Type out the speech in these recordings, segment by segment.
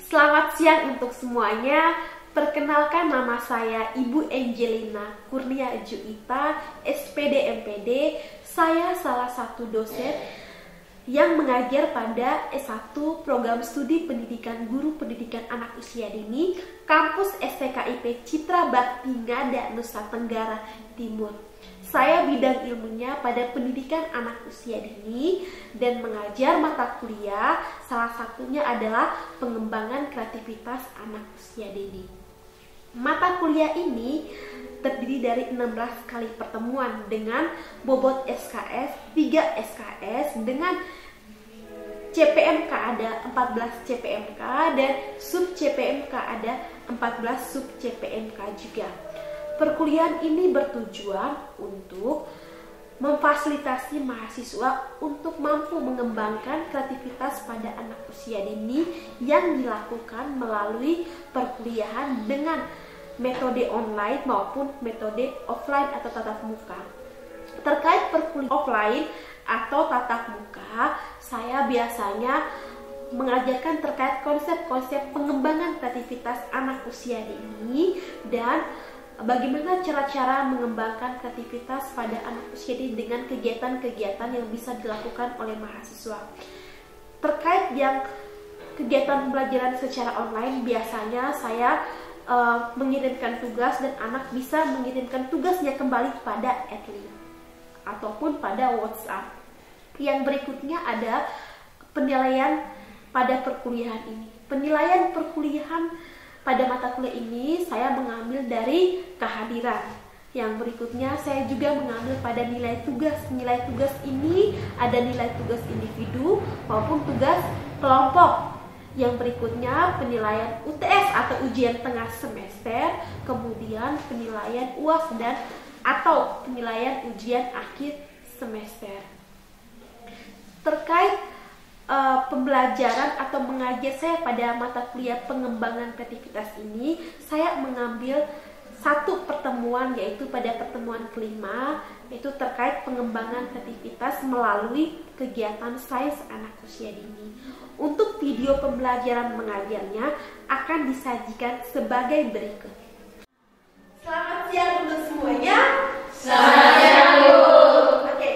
Selamat siang untuk semuanya. Perkenalkan, nama saya Ibu Angelina Kurnia Juita, SPD MPD. Saya salah satu dosen yang mengajar pada S1 Program Studi Pendidikan Guru Pendidikan Anak Usia Dini, Kampus STKIP Citra Bakti Ngada, Nusa Tenggara Timur. Saya bidang ilmunya pada pendidikan anak usia dini dan mengajar mata kuliah, salah satunya adalah pengembangan kreativitas anak usia dini. Mata kuliah ini terdiri dari 16 kali pertemuan dengan bobot SKS 3 SKS, dengan CPMK ada 14 CPMK dan sub CPMK ada 14 sub CPMK juga. Perkuliahan ini bertujuan untuk memfasilitasi mahasiswa untuk mampu mengembangkan kreativitas pada anak usia dini yang dilakukan melalui perkuliahan dengan metode online maupun metode offline atau tatap muka. Terkait perkuliahan offline atau tatap muka, saya biasanya mengajarkan terkait konsep-konsep pengembangan kreativitas anak usia dini dan bagaimana cara-cara mengembangkan kreativitas pada anak usia dini dengan kegiatan-kegiatan yang bisa dilakukan oleh mahasiswa. Terkait yang kegiatan pembelajaran secara online, biasanya saya mengirimkan tugas dan anak bisa mengirimkan tugasnya kembali pada Edlink ataupun pada WhatsApp. Yang berikutnya ada penilaian pada perkuliahan ini. Penilaian perkuliahan pada mata kuliah ini saya mengambil dari kehadiran. Yang berikutnya saya juga mengambil pada nilai tugas. Nilai tugas ini ada nilai tugas individu maupun tugas kelompok. Yang berikutnya penilaian UTS atau ujian tengah semester, kemudian penilaian UAS dan atau penilaian ujian akhir semester. Terkait pembelajaran atau mengajar saya pada mata kuliah pengembangan kreativitas ini, saya mengambil satu pertemuan, yaitu pada pertemuan kelima, yaitu terkait pengembangan kreativitas melalui kegiatan sains anak usia dini. Untuk video pembelajaran mengajarnya akan disajikan sebagai berikut. Selamat siang untuk semuanya. Selamat siang, Bu. Oke,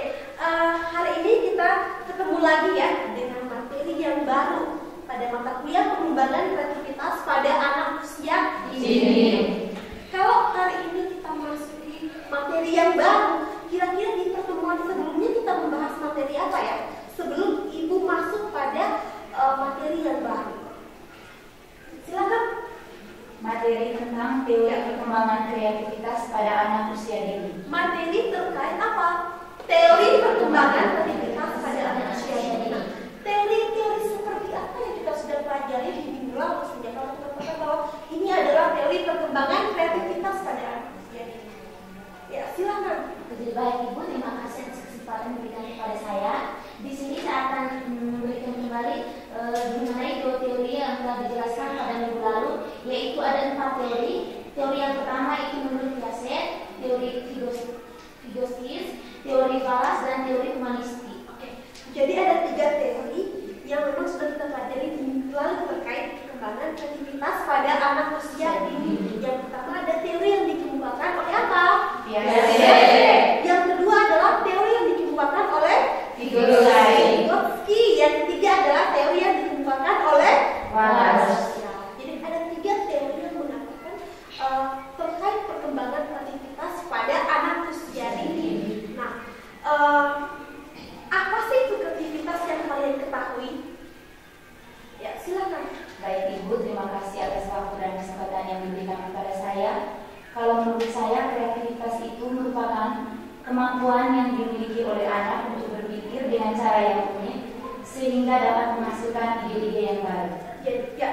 hari ini kita ketemu lagi ya dengan materi yang baru pada mata kuliah pengembangan kreativitas pada anak usia dini. Kalau hari ini kita masuki materi yang baru, kira-kira di pertemuan sebelumnya kita membahas materi apa ya? Sebelum Ibu masuk pada materi yang baru, silakan. Materi tentang teori perkembangan kreativitas pada anak usia dini. Materi terkait apa? Teori perkembangan kreativitas pada anak usia dini. Teori-teori seperti apa yang kita sudah pelajari di minggu lalu? Sehingga kalau kita katakan bahwa ini adalah teori perkembangan kreativitas pada anak usia dini. Ya, silakan. Jadi baik Ibu, terima kasih atas kesempatan diberikan kepada saya. Di sini saya akan memberikan kembali mengenai dua teori yang telah dijelaskan pada minggu lalu, yaitu ada 4 teori. Teori yang pertama itu menurut Piaget, teori Vygotsky, teori Wallace, dan teori humanistik. Oke, jadi ada 3 teori yang memang sudah kita pelajari di minggu lalu terkait perkembangan kreativitas pada anak usia dini. Yang pertama ada teori yang dikemukakan oleh apa? Piaget. Yang kedua adalah teori yang dikemukakan oleh Vygotsky. Yang ketiga adalah teori yang dikemukakan oleh Wallace. Jadi ada 3 teori yang mengatakan terkait perkembangan kreativitas pada anak usia dini. Nah, apa sih itu kreativitas yang kalian ketahui? Ya, silakan. Baik Ibu, terima kasih atas waktu dan kesempatan yang diberikan kepada saya. Kalau menurut saya, kreativitas itu merupakan kemampuan yang dimiliki oleh anak untuk berpikir dengan cara yang unik sehingga dapat menghasilkan ide-ide yang baru. Ya,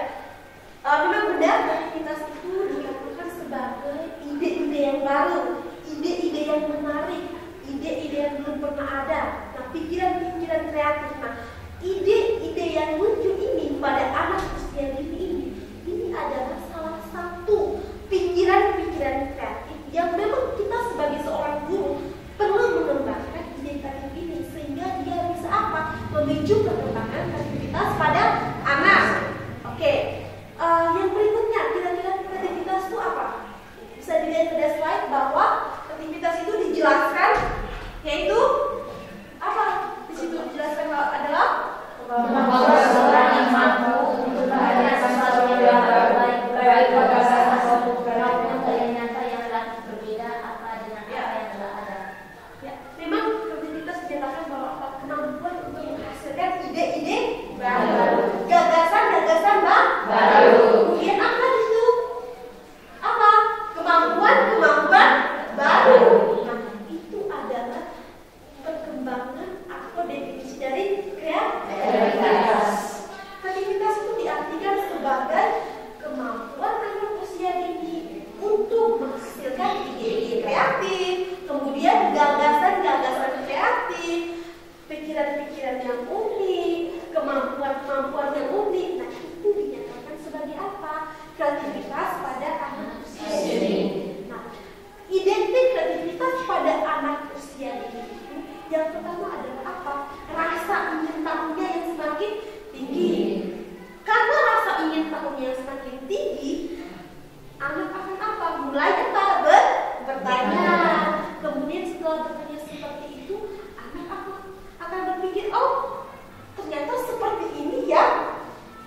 memang benar kreativitas itu dikatakan sebagai ide-ide yang baru, ide-ide yang menarik, ide-ide yang belum pernah ada. Nah, pikiran-pikiran kreatif. Nah, ide-ide yang muncul ini pada anak usia dini ini adalah salah satu pikiran-pikiran kreatif yang memang kita sebagai seorang guru perlu mengembangkan ide kreatif ini sehingga dia bisa apa? Memicu perkembangan kreativitas pada anak. Oke, pikiran-pikiran yang unik, kemampuan-kemampuan yang unik. Nah, itu dinyatakan sebagai apa? Kreativitas pada anak usia dini. Nah, identik kreativitas pada anak usia dini itu yang pertama adalah apa? Rasa ingin tahunya yang semakin tinggi. Karena rasa ingin tahunya yang semakin tinggi, anak akan apa? Mulai apa? Bertanya. Kemudian setelah bertanya seperti itu, anak akan berpikir, oh ternyata seperti ini ya.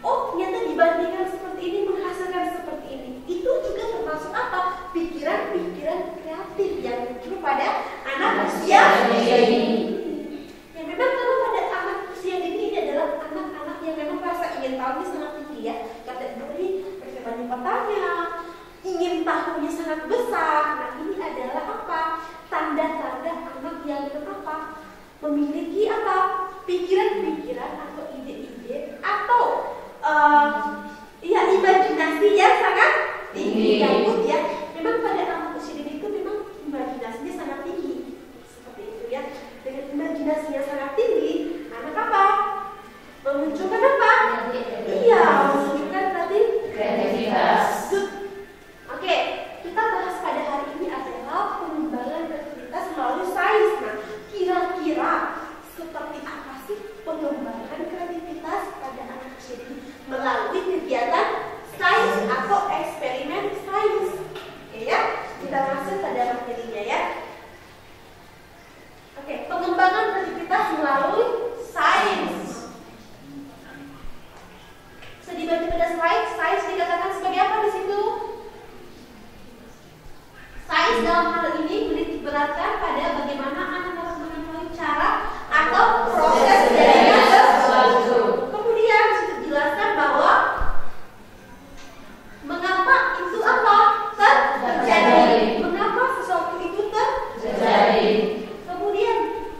Oh ternyata dibandingkan seperti ini menghasilkan seperti ini. Itu juga termasuk apa? Pikiran-pikiran kreatif yang muncul pada anak usia dini. Ya memang kalau pada anak usia dini ini adalah anak-anak yang memang rasa ingin tahunya sangat tinggi ya. Kategori bertanya, ingin tahunya sangat besar. Nah ini adalah apa? Tanda-tanda anak yang apa? Memiliki apa? Pikiran-pikiran atau ide-ide atau imajinasi yang sangat tinggi. Ya, memang pada anak usia dini itu memang imajinasinya sangat tinggi. Seperti itu ya. Dengan imajinasinya sangat tinggi, anak apa? Memunculkan apa? Iya, memunculkan tadi kreativitas. Oke, kita bahas pada hari ini adalah pengembangan kreativitas melalui sains. Nah, kira-kira seperti apa sih pengembangan kreativitas pada anak usia dini melalui kegiatan sains atau eksperimen sains? Oke ya, kita masuk pada materinya ya. Oke, pengembangan kreativitas melalui sains. Bisa dibaca pada slide. Sains dikatakan sebagai apa di situ? Sains dalam hal ini menitik beratkan pada bagaimana anak dapat mengetahui cara atau proses terjadinya sesuatu. Kemudian disitu dijelaskan bahwa mengapa itu apa terjadi, mengapa sesuatu itu terjadi. Kemudian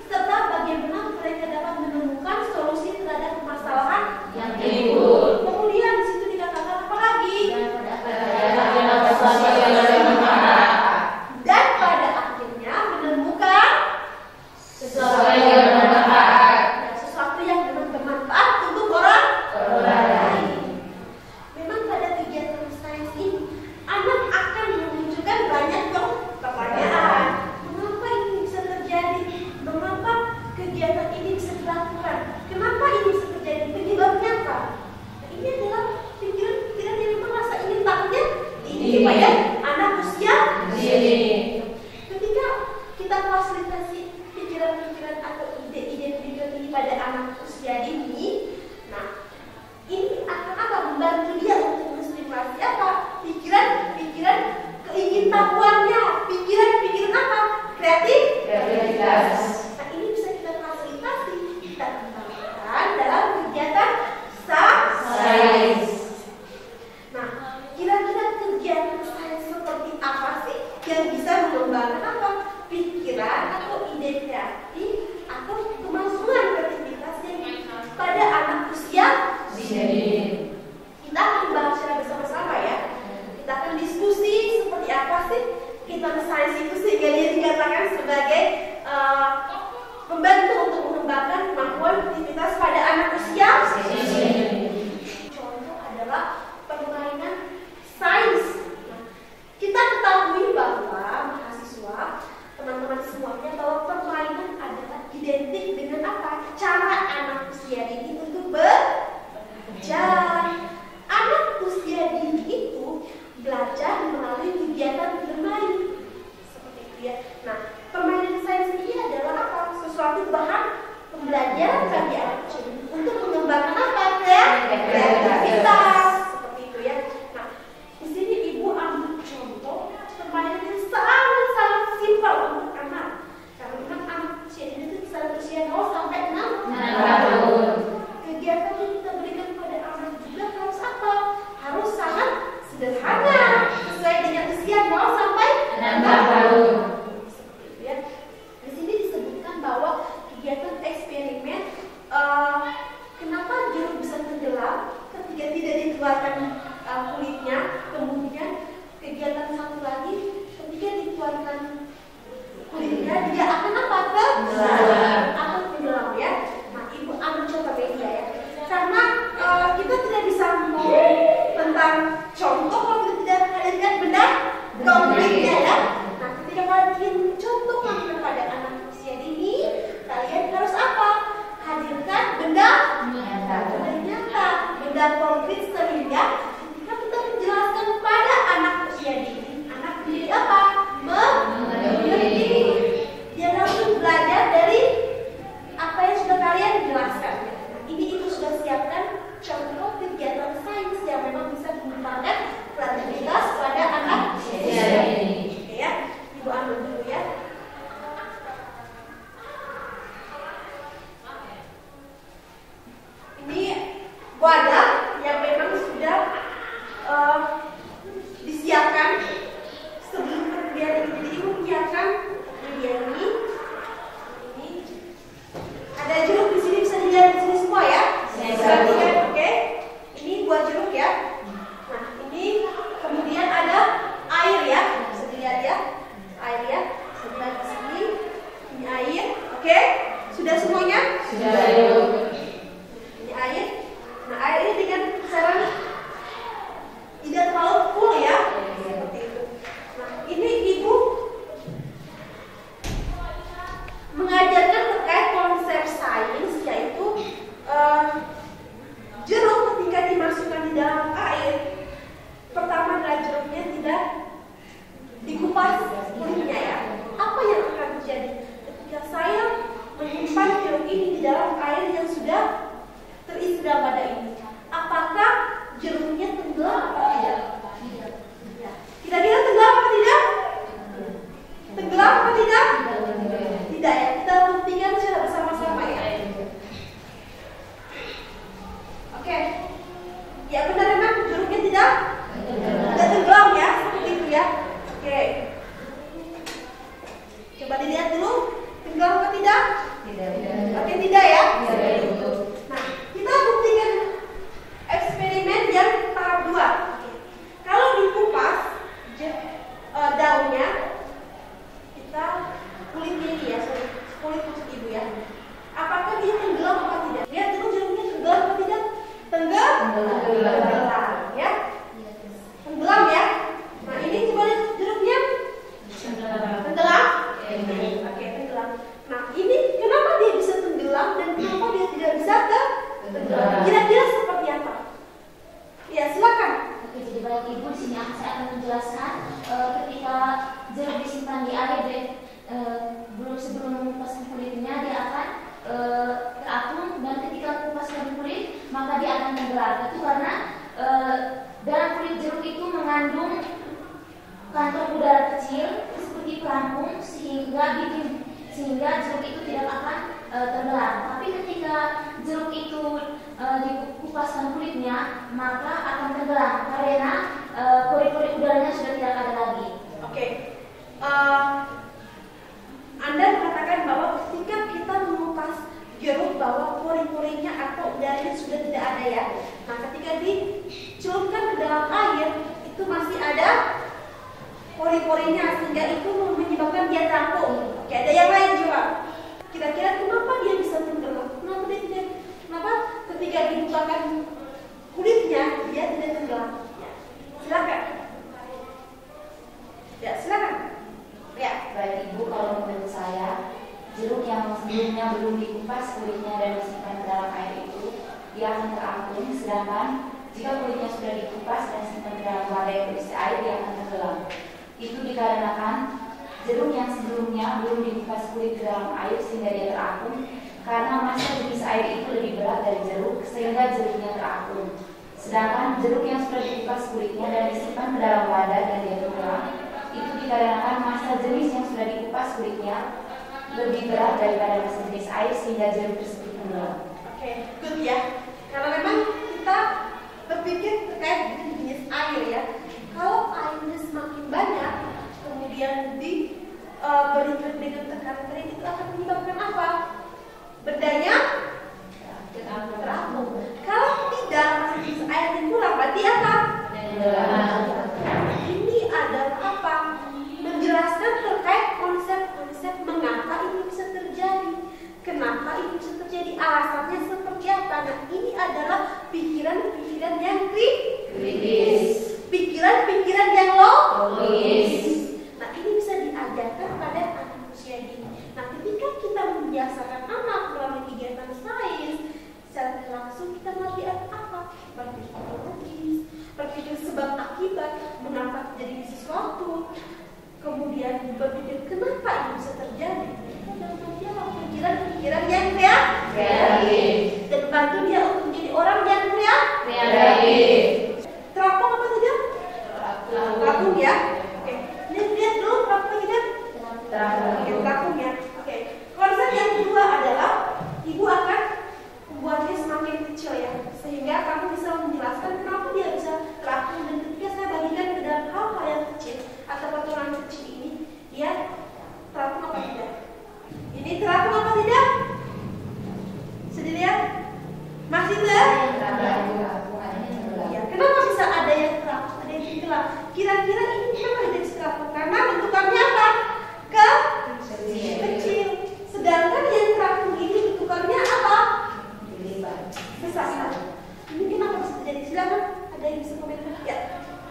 serta bagaimana mereka dapat menemukan solusi terhadap permasalahan yang timbul. Kemudian disitu dikatakan apa lagi? Dan pada akhirnya menemukan sesuatu yang bermanfaat. Dan sesuatu yang memang bermanfaat untuk orang lain. Memang pada kegiatan sains ini anak akan memunculkan banyak pertanyaan. Mengapa ini bisa terjadi? Mengapa kegiatan ini bisa dilakukan? Kenapa ini bisa terjadi? Penyebabnya apa? Nah, ini adalah pikiran-pikiran yang memang rasa ingin tahunya tinggi pada anak usia dini. Ketika kita fasilitasi pikiran-pikiran atau ide-ide pikiran ini pada anak usia dini, nah ini akan apa? Membantu dia untuk menstimulasi apa? Pikiran-pikiran keingintahuannya, pikiran-pikiran apa? Kreativitas. Nah ini bisa kita fasilitasi, kita kembangkan dalam kegiatan sains. Nah, kira-kira kegiatan sains seperti apa sih yang bisa mengembangkan apa? Pikiran atau ide kreatif atau kemampuan kreativitas yang pada anak usia dini. Kita akan bahas secara bersama-sama ya. Kita akan diskusi seperti apa sih kegiatan sains itu sehingga dia dikatakan sebagai membantu untuk mengembangkan kemampuan kreativitas pada anak usia dini. Contoh adalah permainan sains. Nah, kita ketahui bahwa mahasiswa, teman-teman semuanya, bahwa permainan adalah identik dengan apa? Cara anak usia dini untuk belajar. Anak usia dini itu belajar melalui kegiatan bermain. Seperti itu ya. Nah, permainan sains ini adalah apa? Sesuatu bahan pembelajaran bagi anak usia dini untuk mengembangkan apa? Kreativitas. Seperti itu ya. Nah, di sini Ibu ambil contoh permainan yang sangat-sangat simpel untuk anak. Karena memang anak usia dini itu bisa berusia 0 sampai 6 tahun. Kegiatan yang kita berikan kepada anak juga harus apa? Harus sangat sederhana, sesuai dengan usia 0 sampai 6 tahun. Seperti itu ya. Di sini disebutkan bahwa kegiatan eksperimen kenapa jeruk bisa tenggelam ketika tidak wadah yang memang sudah disiapkan sebelum perkuliahan ini. Jadi ibu menyiapkan media ini. Ada jeruk di sini, bisa dilihat di sini semua ya. Oke. Ini buat jeruk ya. Nah ini kemudian ada air ya, bisa dilihat ya. Air ya, bisa dilihat di sini. Ini air. Oke. Sudah semuanya? Sudah. Ini air. Nah air ini dengan cara tidak terlalu full ya. Seperti itu. Nah ini ibu mengajarkan terkait konsep sains, yaitu jeruk ketika dimasukkan di dalam air, pertama adalah jeruknya tidak dikupas kulitnya ya. Apa yang akan terjadi ketika saya menyimpan jeruk ini di dalam air yang sudah terisi dalam wadah ini? Apakah jeruknya tenggelam atau tidak? Kira-kira tenggelam atau tidak? Tenggelam atau tidak? Tidak ya, kita buktikan secara bersama-sama ya. Oke. Ya benar memang jeruknya tidak tenggelam ya, seperti itu ya. Oke. Coba dilihat dulu, tenggelam atau tidak? Oke, tidak ya. Nah, kita buktikan eksperimen yang tahap 2. Kalau dikupas daunnya, kita kulitnya ini ya, kulit maksud ibu ya. Apakah dia tenggelam atau tidak? Lihat dulu jeruknya tenggelam atau tidak? Tenggelam ya. Tenggelam ya. Nah ini coba lihat jeruknya tenggelam. Oke, tenggelam. Nah ini kenapa dia bisa tenggelam dan kenapa dia tidak bisa tenggelam? Kira-kira seperti apa? Ya silakan. Oke, jadi baik ibu, di sini saya akan menjelaskan ketika jeruk disimpan di air dan sebelum mengupas kulitnya dia akan terapung, dan ketika mengupas kulit maka dia akan tenggelam. Itu karena dalam kulit jeruk itu mengandung kantong udara kecil seperti pelampung sehingga jeruk itu tidak akan tenggelam. Tapi ketika jeruk itu dikupaskan kulitnya maka akan tenggelam karena pori-pori udaranya sudah tidak ada lagi. Oke. Anda mengatakan bahwa ketika kita mengupas jeruk bahwa pori-porinya atau udaranya sudah tidak ada ya. Nah ketika dicelupkan ke dalam air itu masih ada pori-porinya sehingga itu menyebabkan dia terapung. Oke, ada yang lain coba. Kira-kira kenapa dia bisa tenggelam? Kenapa ketika dibukakan kulitnya dia tidak tenggelam? Ya. Silakan. Ya silakan. Ya. Baik ibu, kalau menurut saya jeruk yang sebelumnya belum dikupas kulitnya dan disimpan ke dalam air itu dia akan terapung, sedangkan jika kulitnya sudah dikupas dan disimpan ke dalam wadah yang berisi air dia akan tenggelam. Itu dikarenakan jeruk yang sebelumnya belum dikupas kulit ke dalam air sehingga dia terapung, karena massa jenis air itu lebih berat dari jeruk sehingga jeruknya terapung. Sedangkan jeruk yang sudah dikupas kulitnya dan disimpan ke dalam wadah dan dia tenggelam, itu dikarenakan massa jenis yang sudah dikupas kulitnya lebih berat daripada massa jenis air sehingga jeruk tersebut tenggelam. Oke, good ya. Karena memang kita berpikir terkait dengan jenis air ya. Kalau airnya semakin banyak, kemudian diberikan dengan tekanan kering, itu akan menyebabkan apa? Berdanya terapung. Kalau tidak, masih jenis air yang kurang, berarti apa? Ini adalah apa? Menjelaskan terkait konsep-konsep mengapa ini bisa terjadi, kenapa ini bisa terjadi, alasannya seperti apa. Nah, ini adalah pikiran-pikiran yang kritis, pikiran-pikiran yang logis. Nah, ini bisa diajarkan pada anak usia dini. Nah, ketika kita membiasakan anak melalui kegiatan sains, secara langsung kita melatih apa? Berpikir logis, berpikir sebab akibat, mengapa terjadi sesuatu, kemudian berpikir kenapa ini bisa terjadi. Kita bantu dia pikiran-pikiran yang kreatif dan bantu dia untuk menjadi orang yang kreatif. Terapung apa tidak? Terapung ya. Oke, lihat dulu terapung tidak? Terapung ya. Oke, konsep yang kedua adalah Masih ya, kenapa bisa ada yang terang, ada yang tenggelam? Kira-kira ini kenapa jadi terang? Karena bentukannya apa? Kecil. Sedangkan yang terang ini bentukannya apa? Besar. Ini kenapa bisa terjadi? Silakan, ada yang bisa komentar? Ya.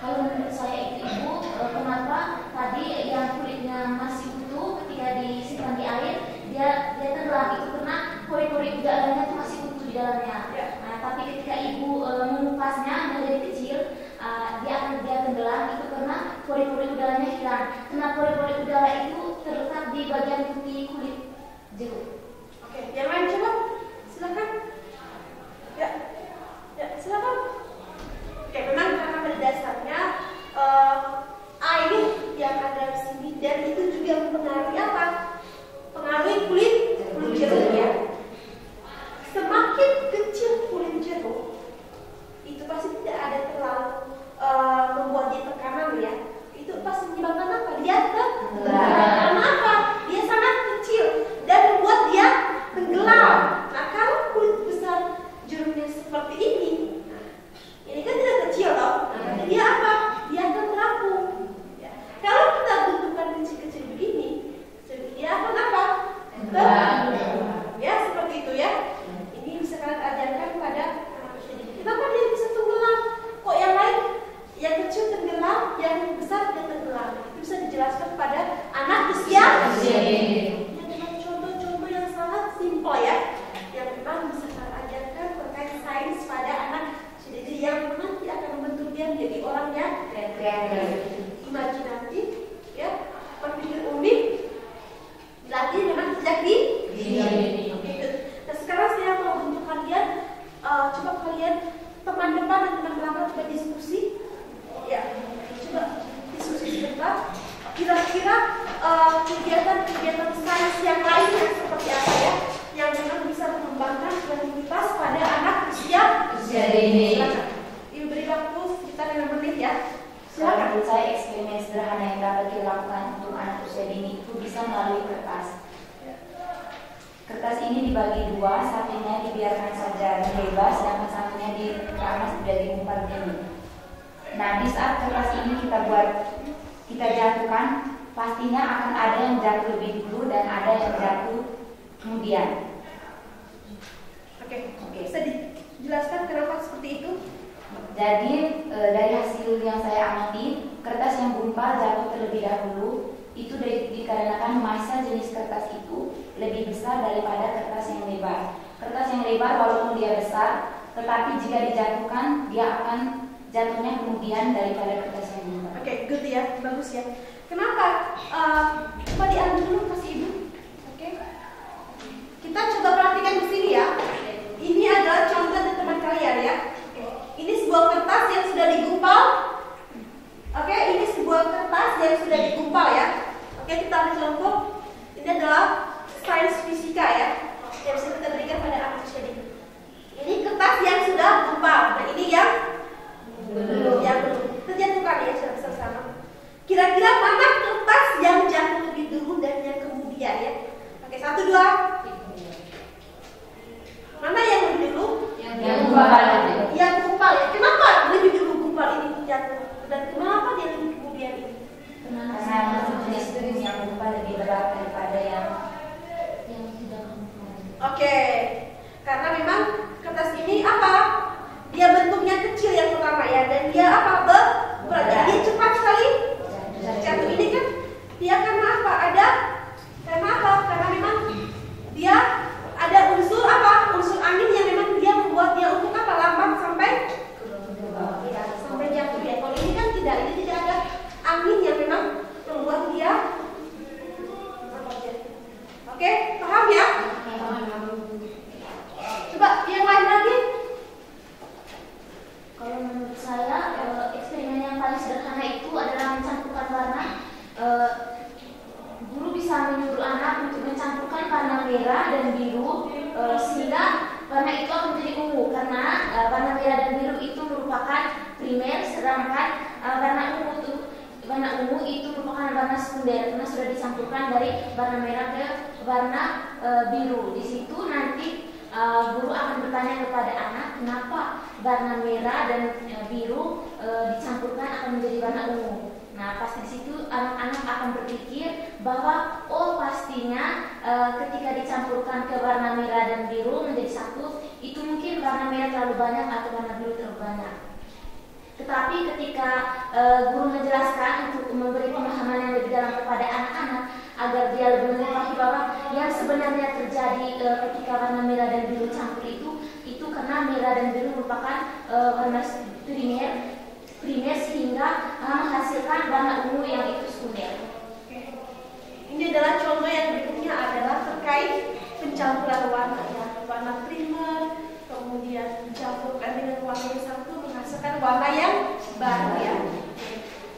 Kalau menurut saya itu Ibu, kenapa tadi yang kulitnya masih utuh ketika disimpan di air dia tenggelam itu karena pori-pori udaranya itu masih utuh di dalamnya. Nah, tapi ketika Ibu mengupasnya menjadi kecil, dia tenggelam itu karena pori-pori udaranya hilang. Karena pori-pori udara itu terletak di bagian putih kulit jeruk. Oke, yang lain coba, silakan. Ya, silakan. Oke, memang karena pada dasarnya air yang ada di sini dan itu juga mempengaruhi apa? Pengaruhi kulit jeruk ya. Semakin kecil kulit jeruk, itu pasti tidak ada terlalu membuat dia tekanan ya. Itu pasti menyebabkan apa? Dia tenggelam. Karena apa? Dia sangat kecil dan membuat dia tenggelam. Nah, kalau kulit besar jeruknya seperti ini kan tidak kecil loh. Jadi apa? Dia akan terapung. Ya. Kalau kita bentukkan kecil-kecil begini, dia akan apa? Ya, seperti itu ya. Ini bisa kalian ajarkan pada anak usia dini. Kenapa dia bisa tenggelam? Kok yang lain, yang kecil tenggelam, yang besar dia tenggelam? Itu bisa dijelaskan pada anak usia dini. Ya, dengan contoh-contoh yang sangat simpel ya, yang memang bisa kalian ajarkan terkait sains pada anak jadi yang nanti akan membentuk dia menjadi orang yang kreatif, imajinatif, ya, berpikir unik, dilatih memang sejak dini. Oke, nah sekarang saya mau bentuk kalian, coba kalian teman depan dan teman belakang coba diskusi, ya, coba diskusi sebentar. Kira-kira kegiatan sains yang lain yang seperti apa ya, yang memang bisa mengembangkan kreativitas pada anak usia dini. Ibu beri waktu sekitar 5 menit ya. Silakan. Menurut saya eksperimen sederhana yang dapat dilakukan untuk anak usia dini itu bisa melalui kertas. Kertas ini dibagi dua, satunya dibiarkan saja bebas dan satunya dikemas dari umpan dini. Nah, di saat kertas ini kita jatuhkan, pastinya akan ada yang jatuh lebih dulu dan ada yang jatuh kemudian. Oke. Bisa dijelaskan kenapa seperti itu? Jadi dari hasil yang saya amati, kertas yang gumpal jatuh terlebih dahulu itu dikarenakan massa jenis kertas itu lebih besar daripada kertas yang lebar. Kertas yang lebar walaupun dia besar, tetapi jika dijatuhkan dia akan jatuhnya kemudian daripada kertas yang gumpal. Oke, good ya, bagus ya. Kenapa? Coba diambil dulu kasih ibu. Oke. Kita coba perhatikan di sini ya. Ini adalah contoh dari teman kalian ya. Ini sebuah kertas yang sudah digumpal. Oke, ini sebuah kertas yang sudah digumpal ya. Oke, kita ambil contoh. Ini adalah sains fisika ya, yang bisa kita berikan pada anak usia dini. Ini kertas yang sudah gumpal. Nah, ini yang belum. Kita jatuhkan ya sama-sama. Kira-kira mana kertas yang jatuh lebih dulu dan yang kemudian ya? Oke, 1, 2. Mana yang lebih dulu? Yang gumpal. Yang gumpal ya. Kenapa lebih dulu gumpal ini jatuh dan kenapa dia lebih kemudian ini? Karena jenis yang gumpal lebih berat daripada yang tidak gumpal. Oke. Karena memang kertas ini apa? Dia bentuknya kecil yang pertama ya, dan dia apa? Berat. Dia cepat sekali jatuh. Ini kan dia karena apa? Karena apa? Karena memang dia ada unsur apa? Unsur angin yang memang dia membuat dia untuk apa? Lambat sampai jatuh ya. Kalau ini kan tidak, ini tidak ada angin yang memang membuat dia lambat jatuh. Oke, paham ya? Coba yang lain lagi. Kalau menurut saya eksperimen yang paling sederhana itu adalah mencampurkan warna. Guru bisa menyuruh anak untuk mencampurkan warna merah dan biru sehingga warna itu akan menjadi ungu karena warna merah dan biru itu merupakan primer, sedangkan warna ungu itu merupakan warna sekunder karena sudah dicampurkan dari warna merah ke warna biru. Di situ nanti guru akan bertanya kepada anak, kenapa warna merah dan biru dicampurkan akan menjadi warna ungu. Nah, pasti di situ anak-anak akan berpikir bahwa oh pastinya ketika dicampurkan ke warna merah dan biru menjadi satu, itu mungkin warna merah terlalu banyak atau warna biru terlalu banyak. Tetapi ketika guru menjelaskan untuk memberi pemahaman yang lebih dalam kepada anak-anak agar dia lebih mengetahui bahwa yang sebenarnya terjadi ketika warna merah dan biru campur itu karena merah dan biru merupakan warna primer sehingga menghasilkan warna ungu yang itu sekunder. Ini adalah contoh yang berikutnya adalah terkait pencampuran warna, ya, warna primer kemudian dicampurkan dengan warna yang satu menghasilkan warna yang baru, ya.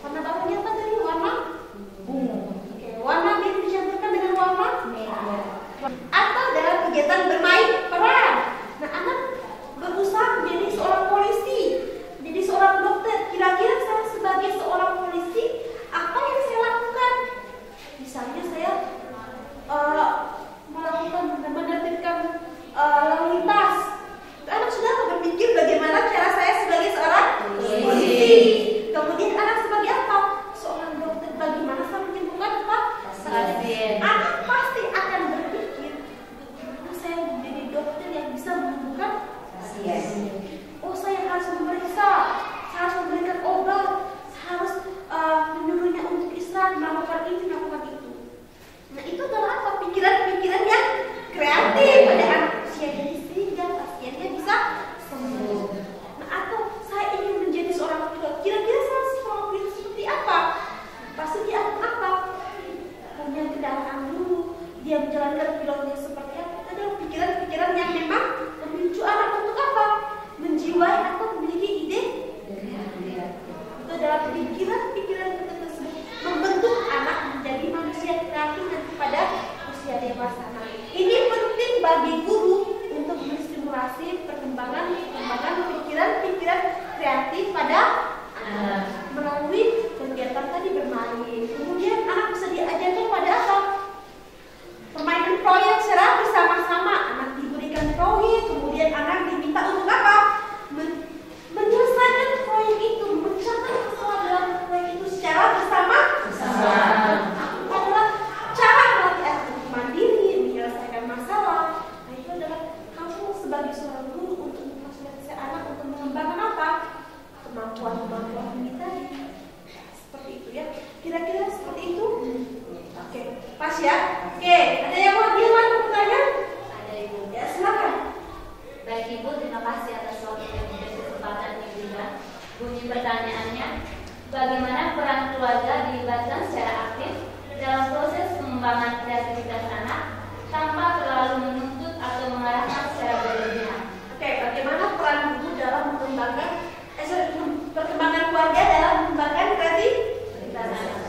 Warna barunya apa tadi? Warna ungu. Warna biru dicampurkan dengan warna merah. Atau dalam kegiatan bermain peran. Nah, anak berusaha menjadi seorang polisi, menjadi seorang dokter. Kira-kira saya sebagai seorang polisi, apa yang saya lakukan? Misalnya saya melakukan menertibkan lalu lintas. Anak sudah berpikir bagaimana cara saya sebagai seorang polisi. Kemudian anak sebagai apa? Seorang dokter. Bagaimana saya menyembuhkan apa? Pasien. Anak pasti akan berpikir bagaimana saya menjadi dokter yang bisa menyembuhkan pasien. Oh, saya harus memeriksa, saya harus memberikan obat, saya harus menyuruhnya untuk istirahat, melakukan ini, melakukan itu. Nah, itu adalah apa? Pikiran-pikiran yang kreatif pada anak usia dini sehingga pasiennya bisa sembuh. Nah, atau saya ingin menjadi seorang pilot. Kira-kira saya seorang pilot seperti apa? Pasti dia akan apa? Punya kendaraan dulu. Dia menjalankan pilotnya seperti apa? Itu adalah pikiran-pikiran yang memang memicu anak untuk apa? Menjiwai atau memiliki ide. Itu adalah pikiran-pikiran tersebut membentuk anak menjadi manusia kreatif dan pada usia dewasa. Nah, ini penting bagi guru untuk menstimulasi perkembangan pikiran-pikiran kreatif pada anak melalui kegiatan tadi bermain. Kemudian anak bisa diajarkan pada apa? Permainan proyek secara bersama-sama. Anak diberikan proyek, kemudian anak diminta untuk apa? Menyelesaikan proyek itu, mencapai masalah dalam proyek itu secara bersama. Adalah cara melatih anak untuk mandiri, menyelesaikan masalah. Nah, itu adalah kamu sebagai seorang guru untuk memfasilitasi anak untuk mengembangkan apa? Kemampuan ini tadi. Seperti itu, ya. Kira-kira seperti itu. Oke, pas ya. Oke, ada yang mau bertanya? Ada Ibu. Ya, silakan. Baik Ibu, terima kasih atas waktu dan kesempatan yang diberikan. Bunyi pertanyaannya, bagaimana peran keluarga dilibatkan secara aktif dalam proses pengembangan kreativitas anak tanpa terlalu menuntut atau mengarahkan secara berlebihan? Oke, bagaimana peran guru dalam mengembangkan perkembangan keluarga dalam mengembangkan kreativitas anak?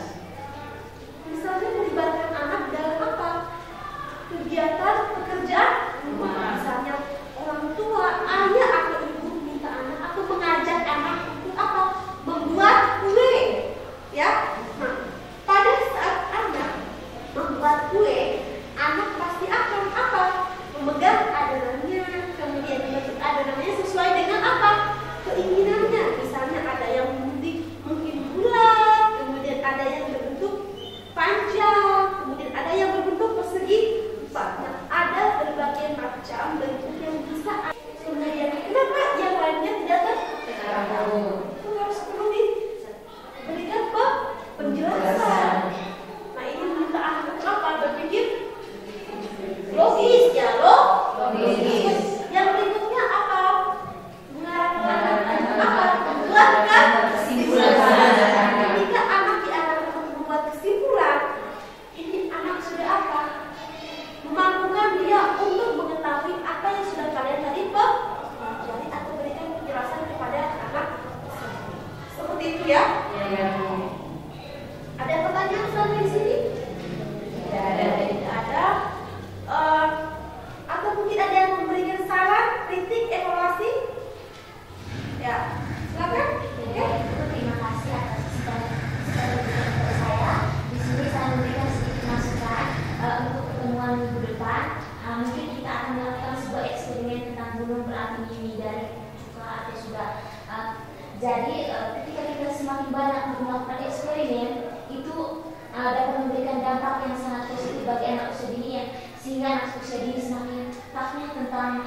Misalnya melibatkan anak dalam apa? Kegiatan pekerjaan rumah. Misalnya orang tua, ayah atau ibu minta anak atau mengajak anak untuk apa? Membuat kue, ya. Nah, pada saat anak membuat kue, anak pasti akan apa? Jadi ketika kita semakin banyak melakukan eksperimen, itu dapat memberikan dampak yang sangat positif bagi anak usia dini, sehingga anak usia dini semakin paham tentang